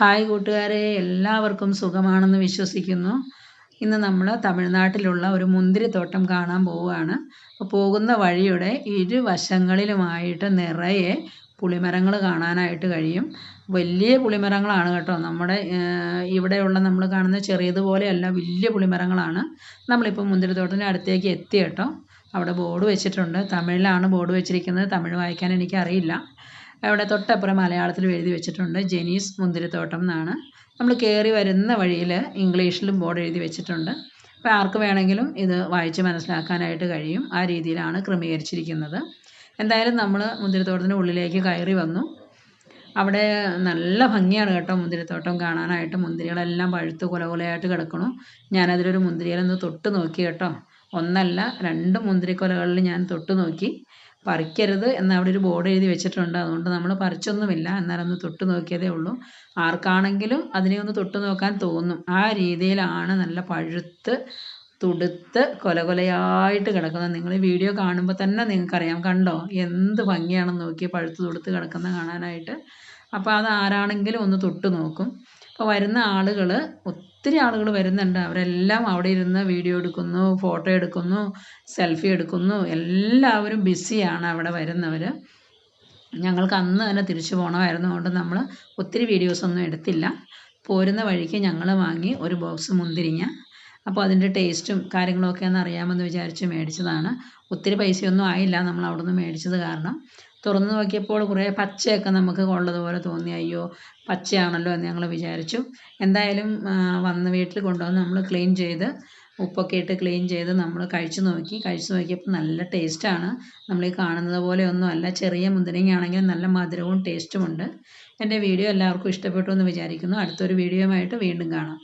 Hi കൂട്ടുകാരെ, എല്ലാവർക്കും സുഖമാണെന്ന് വിശ്വസിക്കുന്നു. ഇന്ന് നമ്മൾ തമിഴ്നാട്ടിലുള്ള ഒരു മുന്തിരിത്തോട്ടം കാണാൻ പോവുകയാണ്. അപ്പോൾ പോകുന്ന വഴിയുടെ ഇരുവശങ്ങളിലുമായിട്ട് നിറയെ പുളിമരങ്ങൾ കാണാനായിട്ട് കഴിയും. വലിയ പുളിമരങ്ങളാണ് കേട്ടോ. നമ്മുടെ ഇവിടെയുള്ള നമ്മൾ കാണുന്ന ചെറിയതുപോലെയല്ല, വലിയ പുളിമരങ്ങളാണ്. നമ്മളിപ്പോൾ മുന്തിരിത്തോട്ടത്തിൻ്റെ അടുത്തേക്ക് എത്തി കേട്ടോ. അവിടെ ബോർഡ് വെച്ചിട്ടുണ്ട്. തമിഴിലാണ് ബോർഡ് വെച്ചിരിക്കുന്നത്. തമിഴ് വായിക്കാൻ എനിക്കറിയില്ല. അവിടെ തൊട്ടപ്പുറം മലയാളത്തിൽ എഴുതി വെച്ചിട്ടുണ്ട് ജെനീസ് മുന്തിരിത്തോട്ടം എന്നാണ്. നമ്മൾ കയറി വരുന്ന വഴിയിൽ ഇംഗ്ലീഷിലും ബോർഡ് എഴുതി വെച്ചിട്ടുണ്ട്. അപ്പോൾ ആർക്ക് വേണമെങ്കിലും ഇത് വായിച്ച് മനസ്സിലാക്കാനായിട്ട് കഴിയും. ആ രീതിയിലാണ് ക്രമീകരിച്ചിരിക്കുന്നത്. എന്തായാലും നമ്മൾ മുന്തിരിത്തോട്ടത്തിൻ്റെ ഉള്ളിലേക്ക് കയറി വന്നു. അവിടെ നല്ല ഭംഗിയാണ് കേട്ടോ മുന്തിരിത്തോട്ടം കാണാനായിട്ട്. മുന്തിരികളെല്ലാം പഴുത്ത് കൊലകൊലയായിട്ട് കിടക്കണു. ഞാനതിലൊരു മുന്തിരിയിലൊന്ന് തൊട്ട് നോക്കി കേട്ടോ. ഒന്നല്ല 2 മുന്തിരിക്കൊലകളിൽ ഞാൻ തൊട്ട് നോക്കി. പറിക്കരുത് എന്ന് അവിടെ ഒരു ബോർഡ് എഴുതി വെച്ചിട്ടുണ്ട്. അതുകൊണ്ട് നമ്മൾ പറിച്ചൊന്നുമില്ല, എന്നാലൊന്ന് തൊട്ട് നോക്കിയതേ ഉള്ളൂ. ആർക്കാണെങ്കിലും അതിനെ ഒന്ന് തൊട്ട് നോക്കാൻ തോന്നും. ആ രീതിയിലാണ് നല്ല പഴുത്ത് തുടുത്ത് കൊലകൊലയായിട്ട് കിടക്കുന്നത്. നിങ്ങൾ ഈ വീഡിയോ കാണുമ്പോൾ തന്നെ നിങ്ങൾക്കറിയാം. കണ്ടോ എന്ത് ഭംഗിയാണെന്ന് നോക്കി, പഴുത്ത് തുടുത്ത് കിടക്കുന്ന കാണാനായിട്ട്. അപ്പോൾ അത് ആരാണെങ്കിലും ഒന്ന് തൊട്ട് നോക്കും. അപ്പോൾ വരുന്ന ആളുകൾ, ഒത്തിരി ആളുകൾ വരുന്നുണ്ട്. അവരെല്ലാം അവിടെ ഇരുന്ന് വീഡിയോ എടുക്കുന്നു, ഫോട്ടോ എടുക്കുന്നു, സെൽഫി എടുക്കുന്നു. എല്ലാവരും ബിസിയാണ് അവിടെ വരുന്നവർ. ഞങ്ങൾക്ക് അന്ന് തന്നെ തിരിച്ചു പോകണമായിരുന്നതുകൊണ്ട് നമ്മൾ ഒത്തിരി വീഡിയോസൊന്നും എടുത്തില്ല. പോരുന്ന വഴിക്ക് ഞങ്ങൾ വാങ്ങി ഒരു ബോക്സ് മുന്തിരിങ്ങ. അപ്പോൾ അതിൻ്റെ ടേസ്റ്റും കാര്യങ്ങളൊക്കെ ഒന്ന് അറിയാമെന്ന് വിചാരിച്ച് മേടിച്ചതാണ്. ഒത്തിരി പൈസയൊന്നും ആയില്ല നമ്മൾ അവിടെ നിന്ന് മേടിച്ചത് കാരണം. തുറന്ന് നോക്കിയപ്പോൾ കുറേ പച്ചയൊക്കെ നമുക്ക് ഉള്ളതുപോലെ തോന്നി. അയ്യോ പച്ചയാണല്ലോ എന്ന് ഞങ്ങൾ വിചാരിച്ചു. എന്തായാലും വന്ന് വീട്ടിൽ കൊണ്ടുവന്ന് നമ്മൾ ക്ലീൻ ചെയ്ത് ഉപ്പൊക്കെ ഇട്ട് ക്ലീൻ ചെയ്ത് നമ്മൾ കഴിച്ചു നോക്കിയപ്പോൾ നല്ല ടേസ്റ്റാണ്. നമ്മൾ ഈ കാണുന്നത് പോലെയൊന്നും അല്ല. ചെറിയ മുന്തിരിങ്ങയാണെങ്കിൽ നല്ല മധുരവും ടേസ്റ്റുമുണ്ട്. എൻ്റെ വീഡിയോ എല്ലാവർക്കും ഇഷ്ടപ്പെട്ടു എന്ന് വിചാരിക്കുന്നു. അടുത്തൊരു വീഡിയോയുമായിട്ട് വീണ്ടും കാണാം.